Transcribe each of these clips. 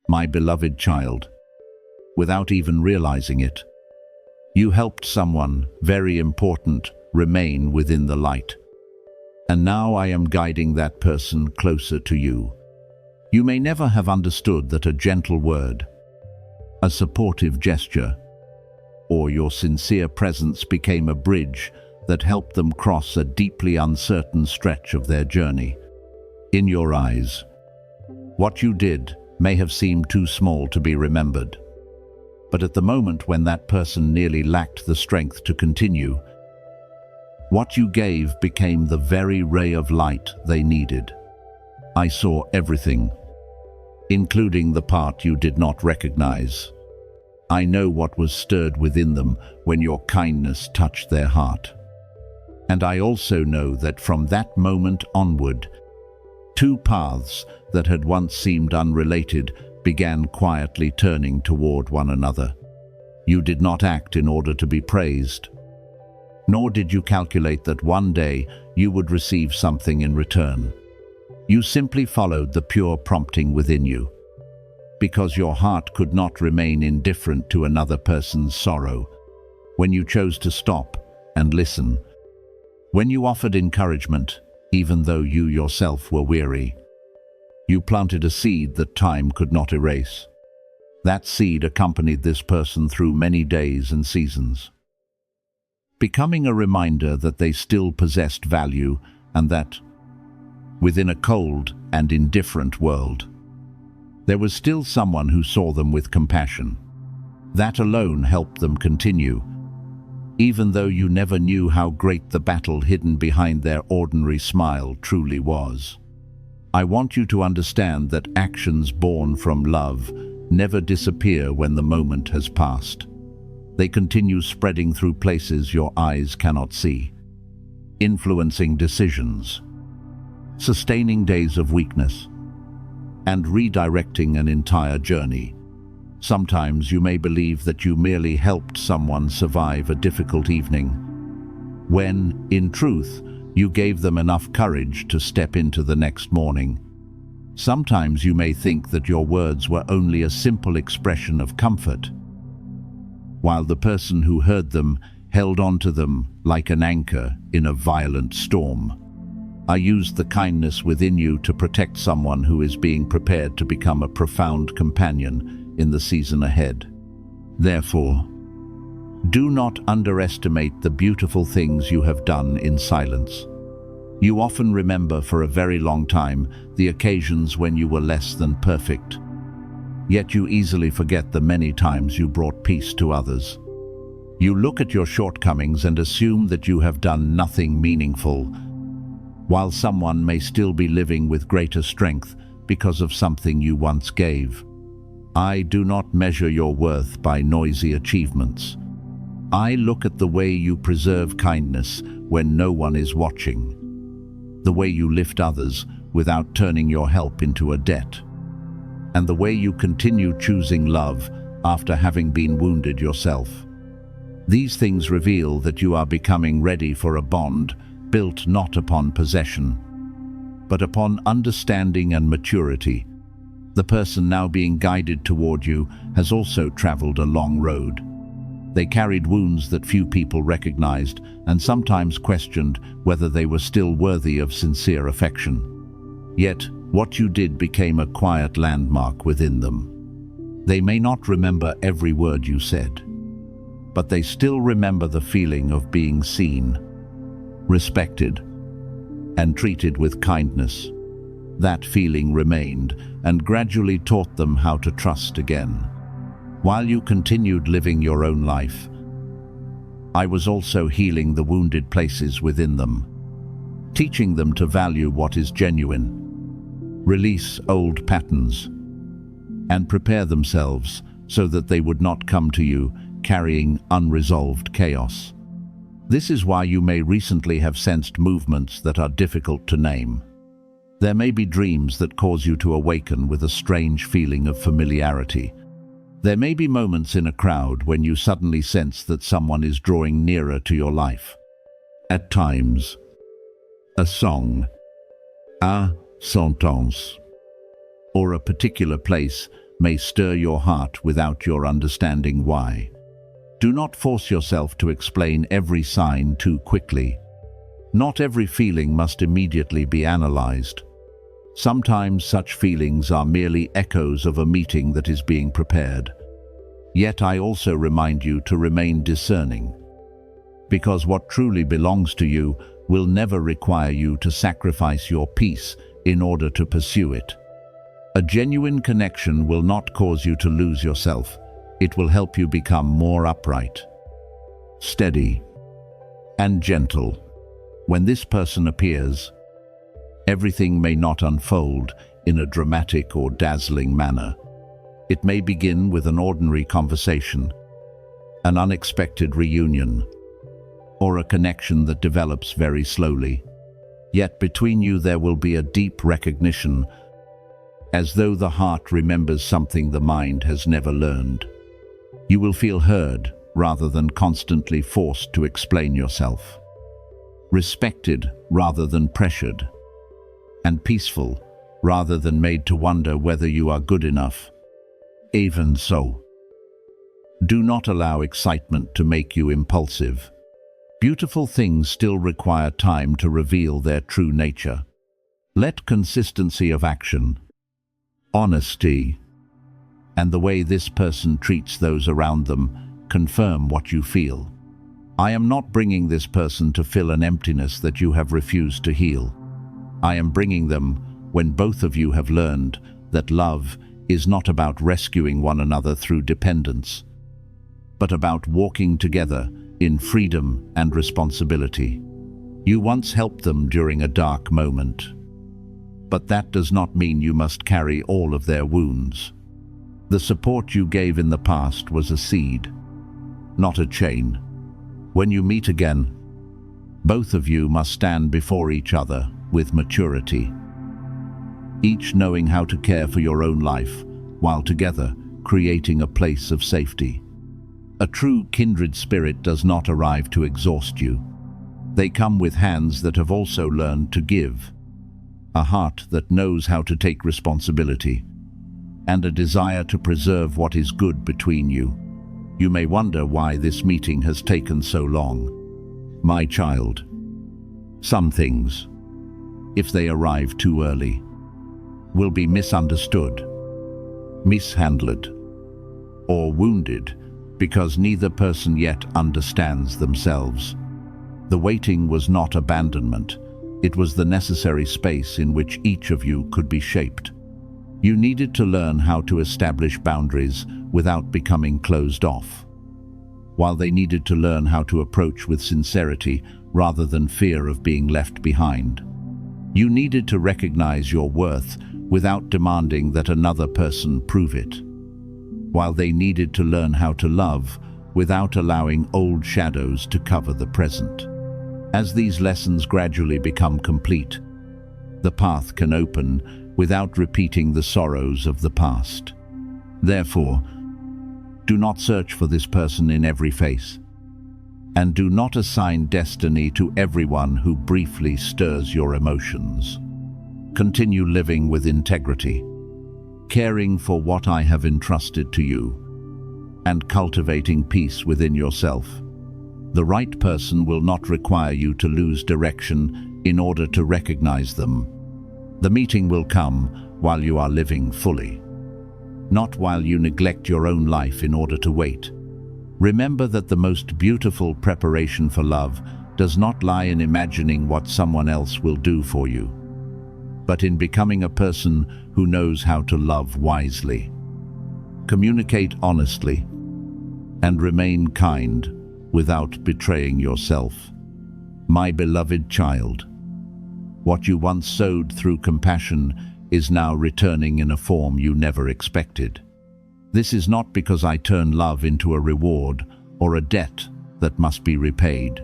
My beloved child, without even realizing it, you helped someone very important remain within the light. And now I am guiding that person closer to you. You may never have understood that a gentle word, a supportive gesture, or your sincere presence became a bridge that helped them cross a deeply uncertain stretch of their journey. In your eyes, what you did may have seemed too small to be remembered. But at the moment when that person nearly lacked the strength to continue, what you gave became the very ray of light they needed. I saw everything, including the part you did not recognize. I know what was stirred within them when your kindness touched their heart. And I also know that from that moment onward, two paths that had once seemed unrelated began quietly turning toward one another. You did not act in order to be praised, nor did you calculate that one day you would receive something in return. You simply followed the pure prompting within you, because your heart could not remain indifferent to another person's sorrow. When you chose to stop and listen, when you offered encouragement, even though you yourself were weary, you planted a seed that time could not erase. That seed accompanied this person through many days and seasons, becoming a reminder that they still possessed value and that, within a cold and indifferent world, there was still someone who saw them with compassion. That alone helped them continue, even though you never knew how great the battle hidden behind their ordinary smile truly was. I want you to understand that actions born from love never disappear when the moment has passed. They continue spreading through places your eyes cannot see, influencing decisions, sustaining days of weakness, and redirecting an entire journey. Sometimes you may believe that you merely helped someone survive a difficult evening, when, in truth, you gave them enough courage to step into the next morning. Sometimes you may think that your words were only a simple expression of comfort, while the person who heard them held on to them like an anchor in a violent storm. I used the kindness within you to protect someone who is being prepared to become a profound companion in the season ahead. Therefore, do not underestimate the beautiful things you have done in silence. You often remember for a very long time the occasions when you were less than perfect. Yet you easily forget the many times you brought peace to others. You look at your shortcomings and assume that you have done nothing meaningful, while someone may still be living with greater strength because of something you once gave. I do not measure your worth by noisy achievements. I look at the way you preserve kindness when no one is watching, the way you lift others without turning your help into a debt, and the way you continue choosing love after having been wounded yourself. These things reveal that you are becoming ready for a bond built not upon possession, but upon understanding and maturity. The person now being guided toward you has also traveled a long road. They carried wounds that few people recognized and sometimes questioned whether they were still worthy of sincere affection. Yet, what you did became a quiet landmark within them. They may not remember every word you said, but they still remember the feeling of being seen, respected, and treated with kindness. That feeling remained and gradually taught them how to trust again. While you continued living your own life, I was also healing the wounded places within them, teaching them to value what is genuine, release old patterns, and prepare themselves so that they would not come to you carrying unresolved chaos. This is why you may recently have sensed movements that are difficult to name. There may be dreams that cause you to awaken with a strange feeling of familiarity. There may be moments in a crowd when you suddenly sense that someone is drawing nearer to your life. At times, a song, a sentence, or a particular place may stir your heart without your understanding why. Do not force yourself to explain every sign too quickly. Not every feeling must immediately be analyzed. Sometimes such feelings are merely echoes of a meeting that is being prepared. Yet I also remind you to remain discerning, because what truly belongs to you will never require you to sacrifice your peace in order to pursue it. A genuine connection will not cause you to lose yourself. It will help you become more upright, steady, and gentle. When this person appears, everything may not unfold in a dramatic or dazzling manner. It may begin with an ordinary conversation, an unexpected reunion, or a connection that develops very slowly. Yet between you there will be a deep recognition, as though the heart remembers something the mind has never learned. You will feel heard rather than constantly forced to explain yourself, respected rather than pressured, and peaceful rather than made to wonder whether you are good enough. Even so, do not allow excitement to make you impulsive. Beautiful things still require time to reveal their true nature. Let consistency of action, honesty, and the way this person treats those around them confirm what you feel. I am not bringing this person to fill an emptiness that you have refused to heal. I am bringing them when both of you have learned that love is not about rescuing one another through dependence, but about walking together in freedom and responsibility. You once helped them during a dark moment, but that does not mean you must carry all of their wounds. The support you gave in the past was a seed, not a chain. When you meet again, both of you must stand before each other with maturity, each knowing how to care for your own life, while together creating a place of safety. A true kindred spirit does not arrive to exhaust you. They come with hands that have also learned to give, a heart that knows how to take responsibility, and a desire to preserve what is good between you. You may wonder why this meeting has taken so long. My child, some things, if they arrive too early, will be misunderstood, mishandled, or wounded because neither person yet understands themselves. The waiting was not abandonment. It was the necessary space in which each of you could be shaped. You needed to learn how to establish boundaries without becoming closed off, while they needed to learn how to approach with sincerity rather than fear of being left behind. You needed to recognize your worth without demanding that another person prove it, while they needed to learn how to love without allowing old shadows to cover the present. As these lessons gradually become complete, the path can open without repeating the sorrows of the past. Therefore, do not search for this person in every face, and do not assign destiny to everyone who briefly stirs your emotions. Continue living with integrity, caring for what I have entrusted to you, and cultivating peace within yourself. The right person will not require you to lose direction in order to recognize them. The meeting will come while you are living fully, not while you neglect your own life in order to wait. Remember that the most beautiful preparation for love does not lie in imagining what someone else will do for you, but in becoming a person who knows how to love wisely. Communicate honestly and remain kind without betraying yourself. My beloved child, what you once sowed through compassion is now returning in a form you never expected. This is not because I turn love into a reward or a debt that must be repaid,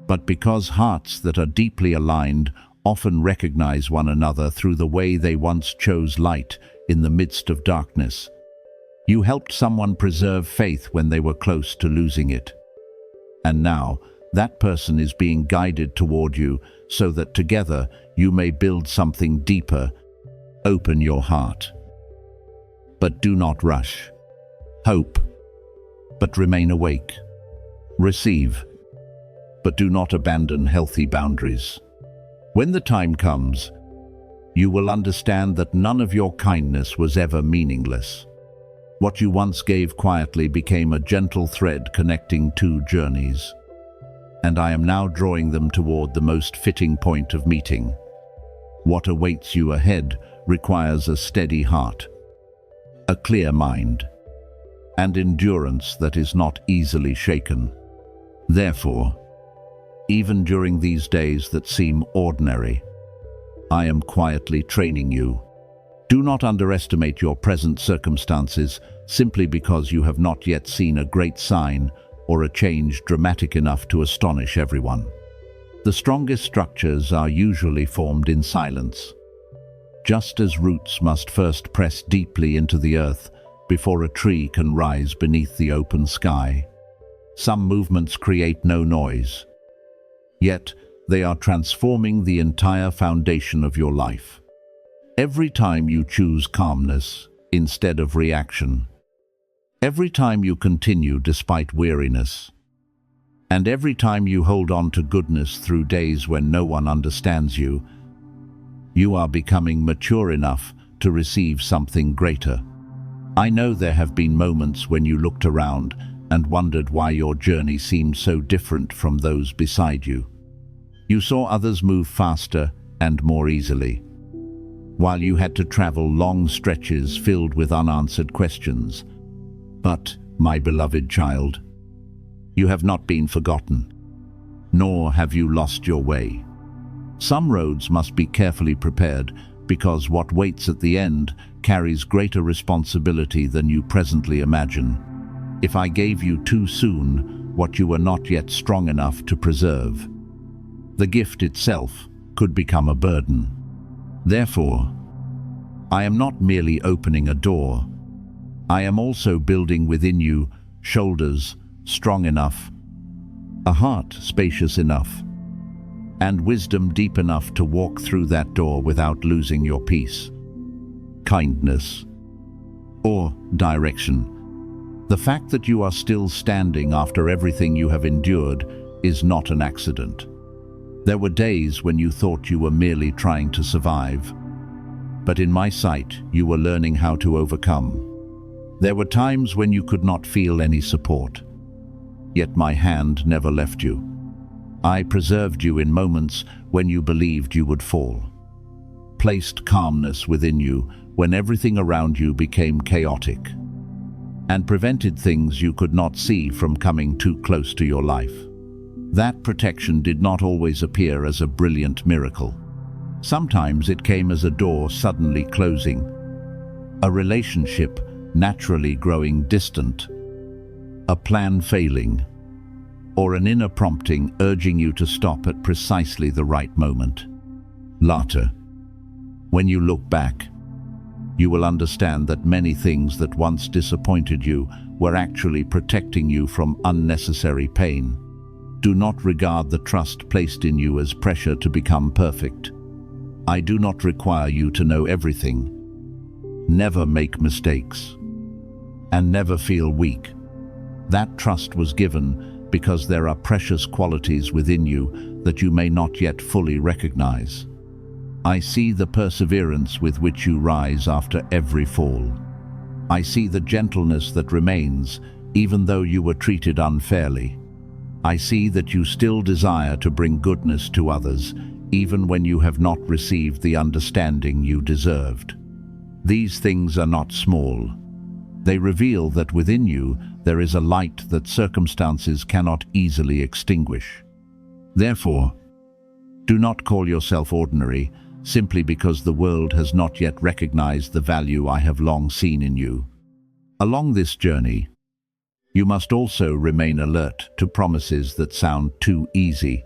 but because hearts that are deeply aligned often recognize one another through the way they once chose light in the midst of darkness. You helped someone preserve faith when they were close to losing it. And now, that person is being guided toward you so that together you may build something deeper. Open your heart. but do not rush. Hope, but remain awake. Receive, but do not abandon healthy boundaries. When the time comes, you will understand that none of your kindness was ever meaningless. What you once gave quietly became a gentle thread connecting two journeys. And I am now drawing them toward the most fitting point of meeting. What awaits you ahead requires a steady heart, a clear mind, and endurance that is not easily shaken. Therefore, even during these days that seem ordinary, I am quietly training you. Do not underestimate your present circumstances simply because you have not yet seen a great sign or a change dramatic enough to astonish everyone. The strongest structures are usually formed in silence. Just as roots must first press deeply into the earth before a tree can rise beneath the open sky, some movements create no noise, yet they are transforming the entire foundation of your life. Every time you choose calmness instead of reaction, every time you continue despite weariness, and every time you hold on to goodness through days when no one understands you, you are becoming mature enough to receive something greater. I know there have been moments when you looked around and wondered why your journey seemed so different from those beside you. You saw others move faster and more easily, while you had to travel long stretches filled with unanswered questions. But, my beloved child, you have not been forgotten, nor have you lost your way. Some roads must be carefully prepared because what waits at the end carries greater responsibility than you presently imagine. If I gave you too soon what you were not yet strong enough to preserve, the gift itself could become a burden. Therefore, I am not merely opening a door. I am also building within you shoulders strong enough, a heart spacious enough, and wisdom deep enough to walk through that door without losing your peace, kindness, or direction. The fact that you are still standing after everything you have endured is not an accident. There were days when you thought you were merely trying to survive, but in my sight, you were learning how to overcome. There were times when you could not feel any support, yet my hand never left you. I preserved you in moments when you believed you would fall, placed calmness within you when everything around you became chaotic, and prevented things you could not see from coming too close to your life. That protection did not always appear as a brilliant miracle. Sometimes it came as a door suddenly closing, a relationship naturally growing distant, a plan failing, or an inner prompting urging you to stop at precisely the right moment. Later, when you look back, you will understand that many things that once disappointed you were actually protecting you from unnecessary pain. Do not regard the trust placed in you as pressure to become perfect. I do not require you to know everything. Never make mistakes, and never feel weak. That trust was given because there are precious qualities within you that you may not yet fully recognize. I see the perseverance with which you rise after every fall. I see the gentleness that remains even though you were treated unfairly. I see that you still desire to bring goodness to others even when you have not received the understanding you deserved. These things are not small. They reveal that within you there is a light that circumstances cannot easily extinguish. Therefore, do not call yourself ordinary simply because the world has not yet recognized the value I have long seen in you. Along this journey, you must also remain alert to promises that sound too easy.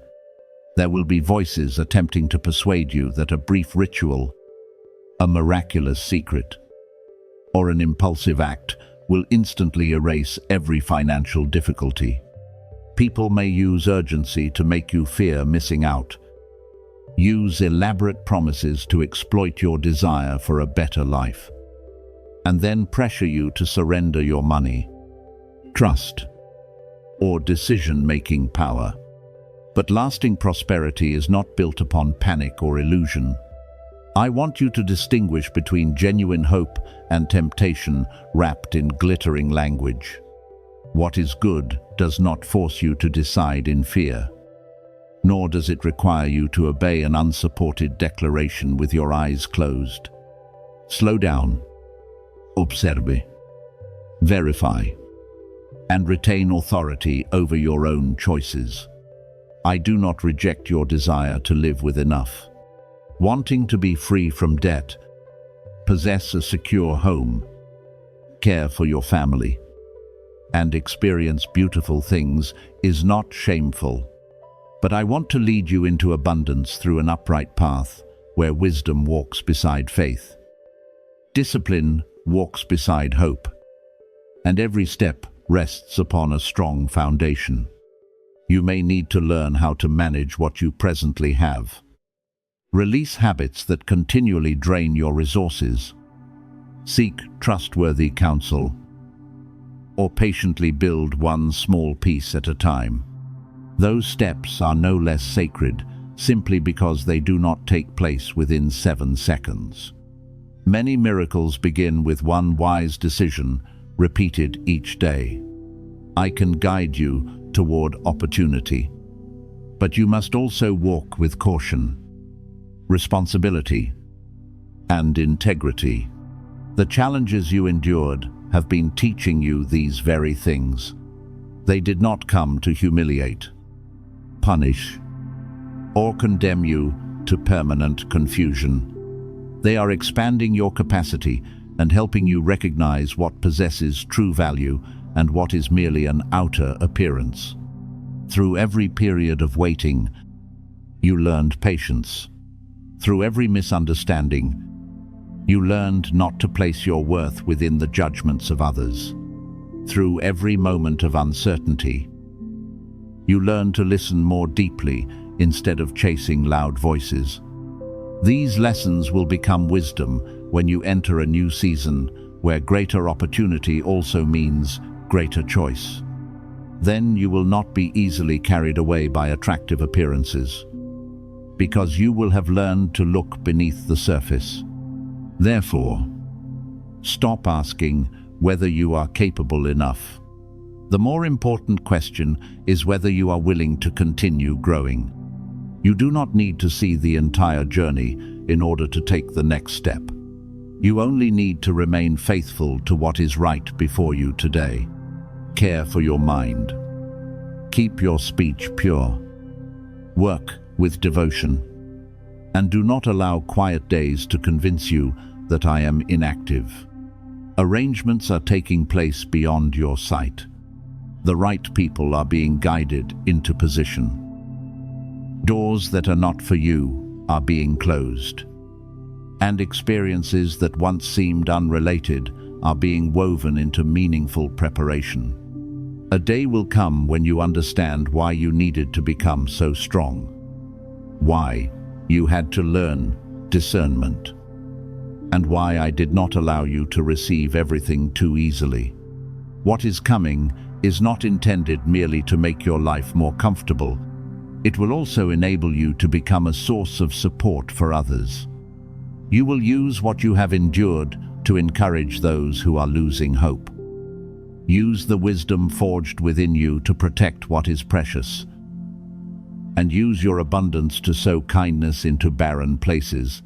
There will be voices attempting to persuade you that a brief ritual, a miraculous secret, or an impulsive act will instantly erase every financial difficulty. People may use urgency to make you fear missing out, use elaborate promises to exploit your desire for a better life, and then pressure you to surrender your money, trust, or decision-making power. But lasting prosperity is not built upon panic or illusion. I want you to distinguish between genuine hope and temptation wrapped in glittering language. What is good does not force you to decide in fear, nor does it require you to obey an unsupported declaration with your eyes closed. Slow down, observe, verify, and retain authority over your own choices. I do not reject your desire to live with enough. Wanting to be free from debt, possess a secure home, care for your family, and experience beautiful things is not shameful. But I want to lead you into abundance through an upright path where wisdom walks beside faith. Discipline walks beside hope, and every step rests upon a strong foundation. You may need to learn how to manage what you presently have. Release habits that continually drain your resources. Seek trustworthy counsel, or patiently build one small piece at a time. Those steps are no less sacred simply because they do not take place within 7 seconds. Many miracles begin with one wise decision repeated each day. I can guide you toward opportunity, but you must also walk with caution, responsibility, and integrity. The challenges you endured have been teaching you these very things. They did not come to humiliate, punish, or condemn you to permanent confusion. They are expanding your capacity and helping you recognize what possesses true value and what is merely an outer appearance. Through every period of waiting, you learned patience. Through every misunderstanding, you learned not to place your worth within the judgments of others. Through every moment of uncertainty, you learned to listen more deeply instead of chasing loud voices. These lessons will become wisdom when you enter a new season where greater opportunity also means greater choice. Then you will not be easily carried away by attractive appearances, because you will have learned to look beneath the surface. Therefore, stop asking whether you are capable enough. The more important question is whether you are willing to continue growing. You do not need to see the entire journey in order to take the next step. You only need to remain faithful to what is right before you today. Care for your mind. Keep your speech pure. Work with devotion. And do not allow quiet days to convince you that I am inactive. Arrangements are taking place beyond your sight. The right people are being guided into position. Doors that are not for you are being closed, and experiences that once seemed unrelated are being woven into meaningful preparation. A day will come when you understand why you needed to become so strong, why you had to learn discernment, and why I did not allow you to receive everything too easily. What is coming is not intended merely to make your life more comfortable. It will also enable you to become a source of support for others. You will use what you have endured to encourage those who are losing hope. Use the wisdom forged within you to protect what is precious, and use your abundance to sow kindness into barren places.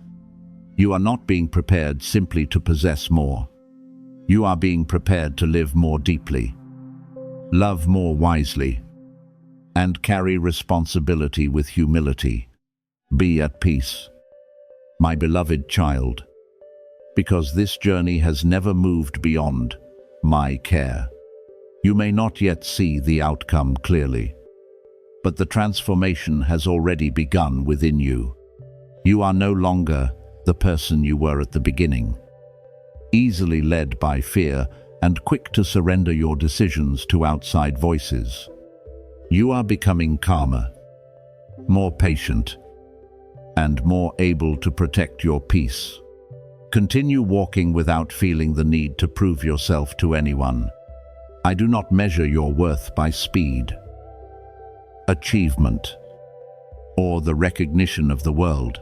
You are not being prepared simply to possess more. You are being prepared to live more deeply, love more wisely, and carry responsibility with humility. Be at peace, my beloved child, because this journey has never moved beyond my care. You may not yet see the outcome clearly, but the transformation has already begun within you. You are no longer the person you were at the beginning, easily led by fear and quick to surrender your decisions to outside voices. You are becoming calmer, more patient, and more able to protect your peace. Continue walking without feeling the need to prove yourself to anyone. I do not measure your worth by speed, achievement, or the recognition of the world.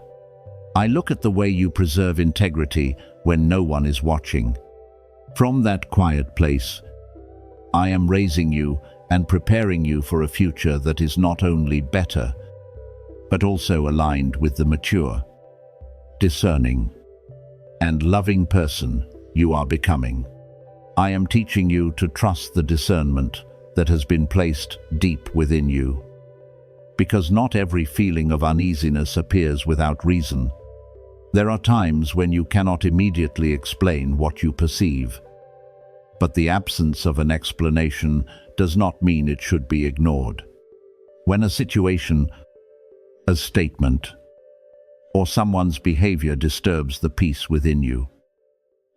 I look at the way you preserve integrity when no one is watching. From that quiet place, I am raising you and preparing you for a future that is not only better, but also aligned with the mature, discerning, and loving person you are becoming. I am teaching you to trust the discernment that has been placed deep within you. Because not every feeling of uneasiness appears without reason. There are times when you cannot immediately explain what you perceive. But the absence of an explanation does not mean it should be ignored. When a situation, a statement, or someone's behavior disturbs the peace within you,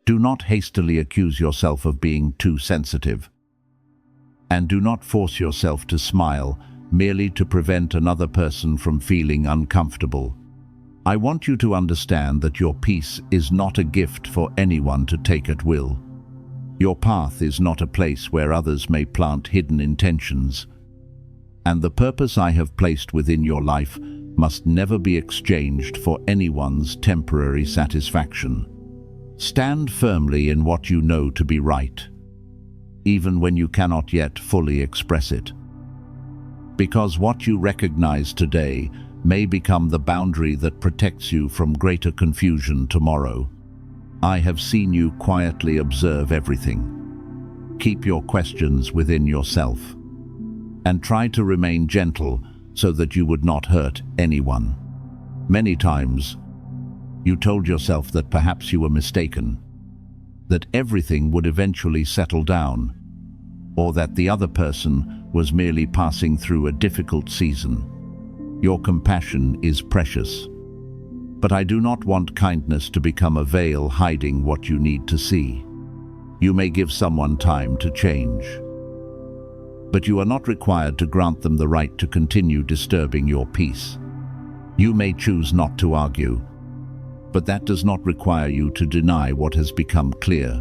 do not hastily accuse yourself of being too sensitive. And do not force yourself to smile merely to prevent another person from feeling uncomfortable. I want you to understand that your peace is not a gift for anyone to take at will. Your path is not a place where others may plant hidden intentions. And the purpose I have placed within your life must never be exchanged for anyone's temporary satisfaction. Stand firmly in what you know to be right, even when you cannot yet fully express it. Because what you recognize today may become the boundary that protects you from greater confusion tomorrow. I have seen you quietly observe everything. Keep your questions within yourself, and try to remain gentle so that you would not hurt anyone. Many times, you told yourself that perhaps you were mistaken, that everything would eventually settle down, or that the other person was merely passing through a difficult season. Your compassion is precious, but I do not want kindness to become a veil hiding what you need to see. You may give someone time to change, but you are not required to grant them the right to continue disturbing your peace. You may choose not to argue, but that does not require you to deny what has become clear.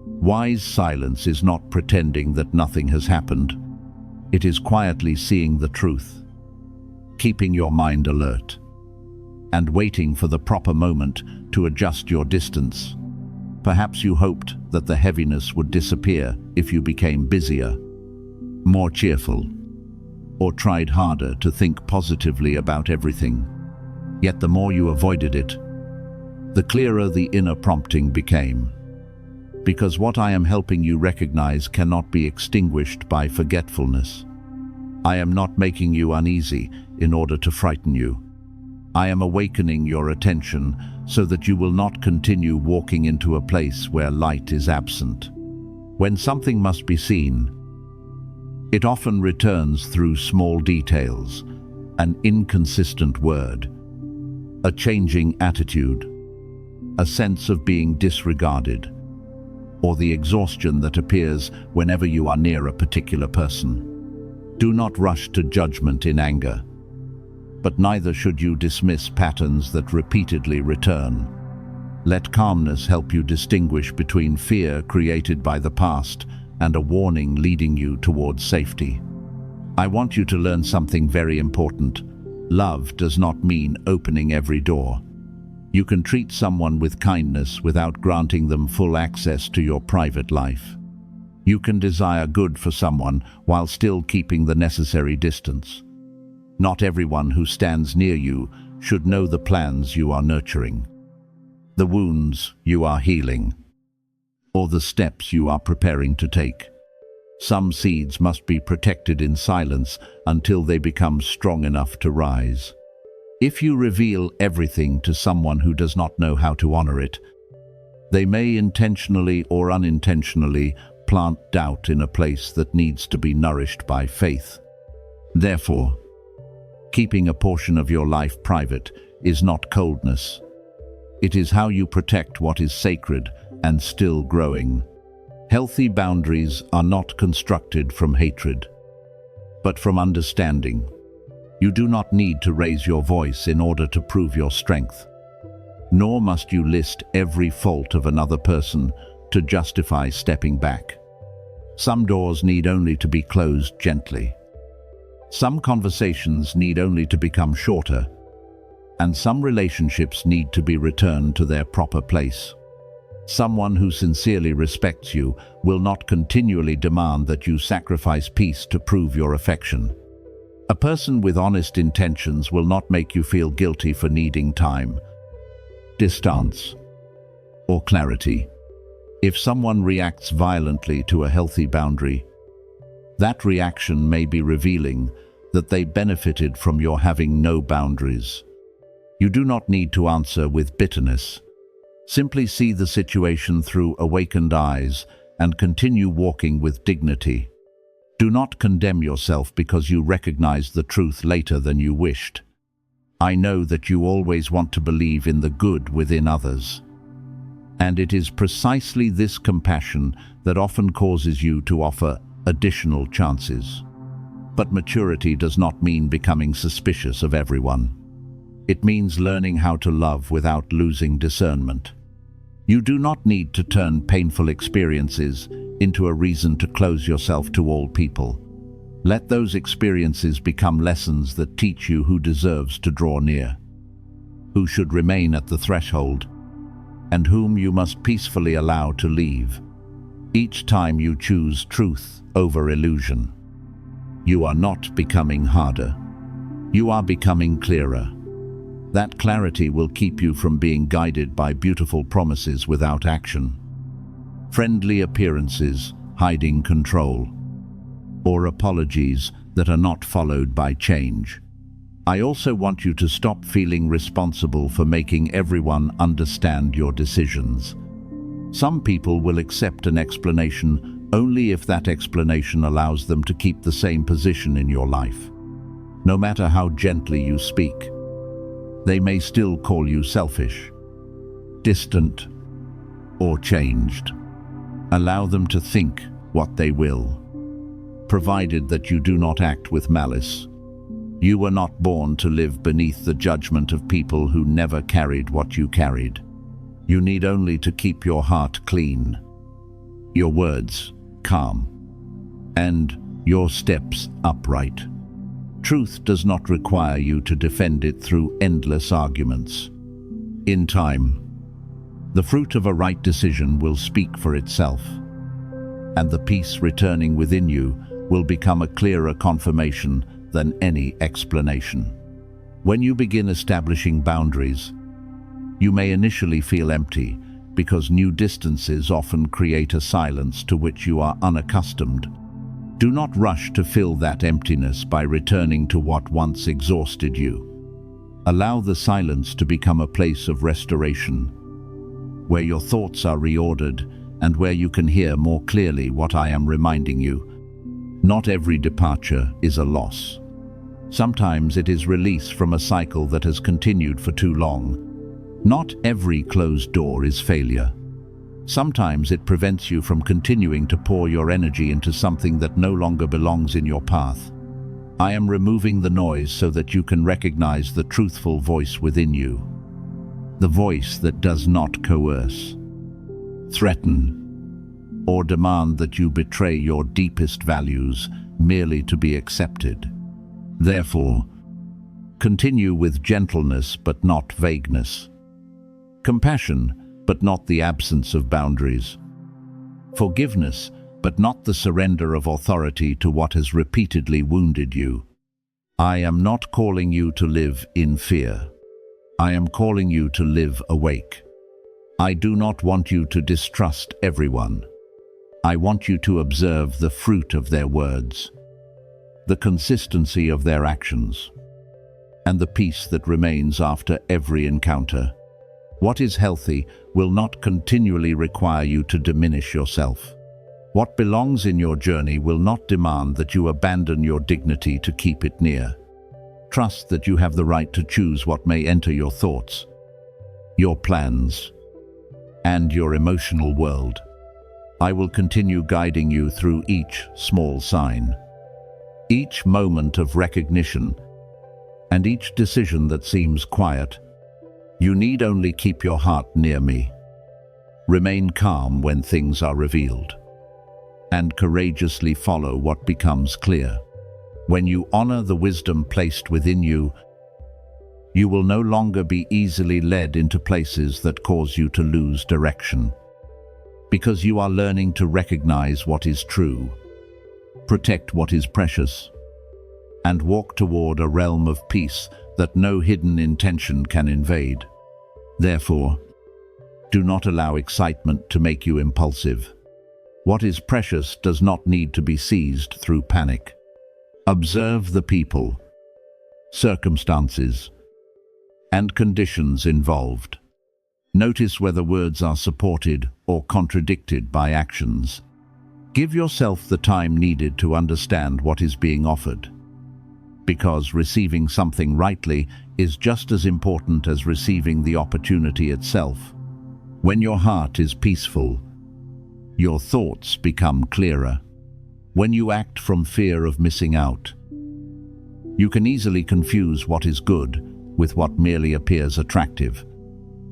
Wise silence is not pretending that nothing has happened. It is quietly seeing the truth, keeping your mind alert, and waiting for the proper moment to adjust your distance. Perhaps you hoped that the heaviness would disappear if you became busier, more cheerful, or tried harder to think positively about everything. Yet the more you avoided it, the clearer the inner prompting became. Because what I am helping you recognize cannot be extinguished by forgetfulness. I am not making you uneasy in order to frighten you. I am awakening your attention so that you will not continue walking into a place where light is absent. When something must be seen, it often returns through small details, an inconsistent word, a changing attitude, a sense of being disregarded, or the exhaustion that appears whenever you are near a particular person. Do not rush to judgment in anger, but neither should you dismiss patterns that repeatedly return. Let calmness help you distinguish between fear created by the past and a warning leading you towards safety. I want you to learn something very important. Love does not mean opening every door. You can treat someone with kindness without granting them full access to your private life. You can desire good for someone while still keeping the necessary distance. Not everyone who stands near you should know the plans you are nurturing, the wounds you are healing, or the steps you are preparing to take. Some seeds must be protected in silence until they become strong enough to rise. If you reveal everything to someone who does not know how to honor it, they may intentionally or unintentionally plant doubt in a place that needs to be nourished by faith. Therefore, keeping a portion of your life private is not coldness. It is how you protect what is sacred and still growing. Healthy boundaries are not constructed from hatred, but from understanding. You do not need to raise your voice in order to prove your strength. nor must you list every fault of another person to justify stepping back. Some doors need only to be closed gently. Some conversations need only to become shorter, and some relationships need to be returned to their proper place. Someone who sincerely respects you will not continually demand that you sacrifice peace to prove your affection. A person with honest intentions will not make you feel guilty for needing time, distance, or clarity. If someone reacts violently to a healthy boundary, that reaction may be revealing that they benefited from your having no boundaries. You do not need to answer with bitterness. Simply see the situation through awakened eyes and continue walking with dignity. Do not condemn yourself because you recognize the truth later than you wished. I know that you always want to believe in the good within others. And it is precisely this compassion that often causes you to offer additional chances. But maturity does not mean becoming suspicious of everyone. It means learning how to love without losing discernment. You do not need to turn painful experiences into a reason to close yourself to all people. Let those experiences become lessons that teach you who deserves to draw near, who should remain at the threshold, and whom you must peacefully allow to leave. Each time you choose truth over illusion, you are not becoming harder. You are becoming clearer. That clarity will keep you from being guided by beautiful promises without action, friendly appearances hiding control, or apologies that are not followed by change. I also want you to stop feeling responsible for making everyone understand your decisions. Some people will accept an explanation only if that explanation allows them to keep the same position in your life. No matter how gently you speak, they may still call you selfish, distant, or changed. Allow them to think what they will, provided that you do not act with malice. You were not born to live beneath the judgment of people who never carried what you carried. You need only to keep your heart clean, your words calm, and your steps upright. Truth does not require you to defend it through endless arguments. In time, the fruit of a right decision will speak for itself, and the peace returning within you will become a clearer confirmation than any explanation. When you begin establishing boundaries, you may initially feel empty because new distances often create a silence to which you are unaccustomed. Do not rush to fill that emptiness by returning to what once exhausted you. Allow the silence to become a place of restoration, where your thoughts are reordered and where you can hear more clearly what I am reminding you. Not every departure is a loss. Sometimes it is release from a cycle that has continued for too long. Not every closed door is failure. Sometimes it prevents you from continuing to pour your energy into something that no longer belongs in your path. I am removing the noise so that you can recognize the truthful voice within you. The voice that does not coerce, threaten, or demand that you betray your deepest values merely to be accepted. Therefore, continue with gentleness but not vagueness. Compassion, but not the absence of boundaries. Forgiveness, but not the surrender of authority to what has repeatedly wounded you. I am not calling you to live in fear. I am calling you to live awake. I do not want you to distrust everyone. I want you to observe the fruit of their words, the consistency of their actions, and the peace that remains after every encounter. What is healthy will not continually require you to diminish yourself. What belongs in your journey will not demand that you abandon your dignity to keep it near. Trust that you have the right to choose what may enter your thoughts, your plans, and your emotional world. I will continue guiding you through each small sign, each moment of recognition, and each decision that seems quiet, You need only keep your heart near me. Remain calm when things are revealed, and courageously follow what becomes clear. When you honor the wisdom placed within you, you will no longer be easily led into places that cause you to lose direction, because you are learning to recognize what is true, protect what is precious, and walk toward a realm of peace that no hidden intention can invade. Therefore, do not allow excitement to make you impulsive. What is precious does not need to be seized through panic. Observe the people, circumstances, and conditions involved. Notice whether words are supported or contradicted by actions. Give yourself the time needed to understand what is being offered, because receiving something rightly is just as important as receiving the opportunity itself. When your heart is peaceful, your thoughts become clearer. When you act from fear of missing out, you can easily confuse what is good with what merely appears attractive.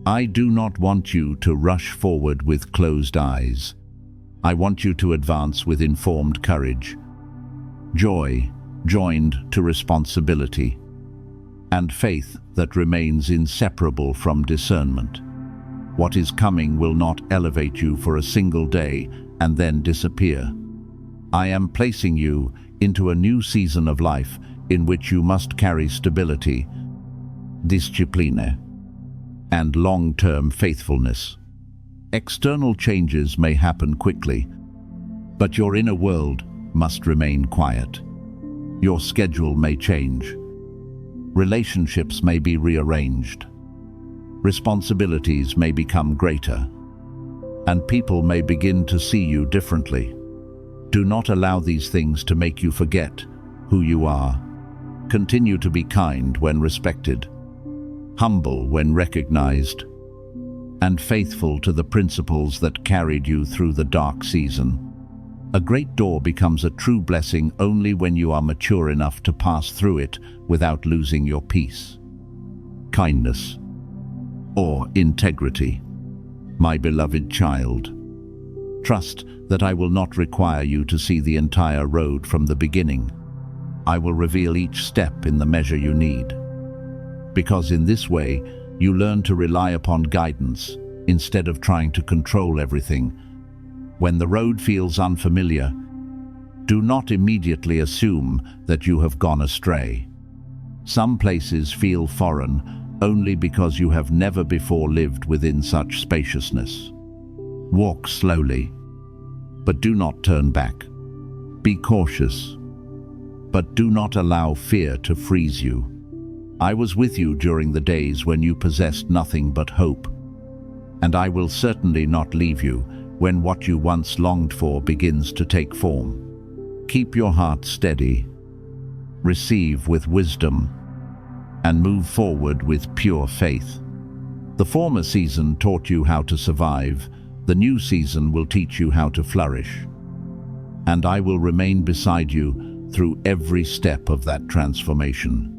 I do not want you to rush forward with closed eyes. I want you to advance with informed courage, joy joined to responsibility, and faith that remains inseparable from discernment. What is coming will not elevate you for a single day and then disappear. I am placing you into a new season of life in which you must carry stability, discipline, and long-term faithfulness. External changes may happen quickly, but your inner world must remain quiet. Your schedule may change. Relationships may be rearranged. Responsibilities may become greater, and people may begin to see you differently. Do not allow these things to make you forget who you are. Continue to be kind when respected, humble when recognized, and faithful to the principles that carried you through the dark season. A great door becomes a true blessing only when you are mature enough to pass through it without losing your peace, kindness, or integrity. My beloved child, trust that I will not require you to see the entire road from the beginning. I will reveal each step in the measure you need, because in this way you learn to rely upon guidance instead of trying to control everything. When the road feels unfamiliar, do not immediately assume that you have gone astray. Some places feel foreign only because you have never before lived within such spaciousness. Walk slowly, but do not turn back. Be cautious, but do not allow fear to freeze you. I was with you during the days when you possessed nothing but hope, and I will certainly not leave you when what you once longed for begins to take form. Keep your heart steady, receive with wisdom, and move forward with pure faith. The former season taught you how to survive. The new season will teach you how to flourish. And I will remain beside you through every step of that transformation.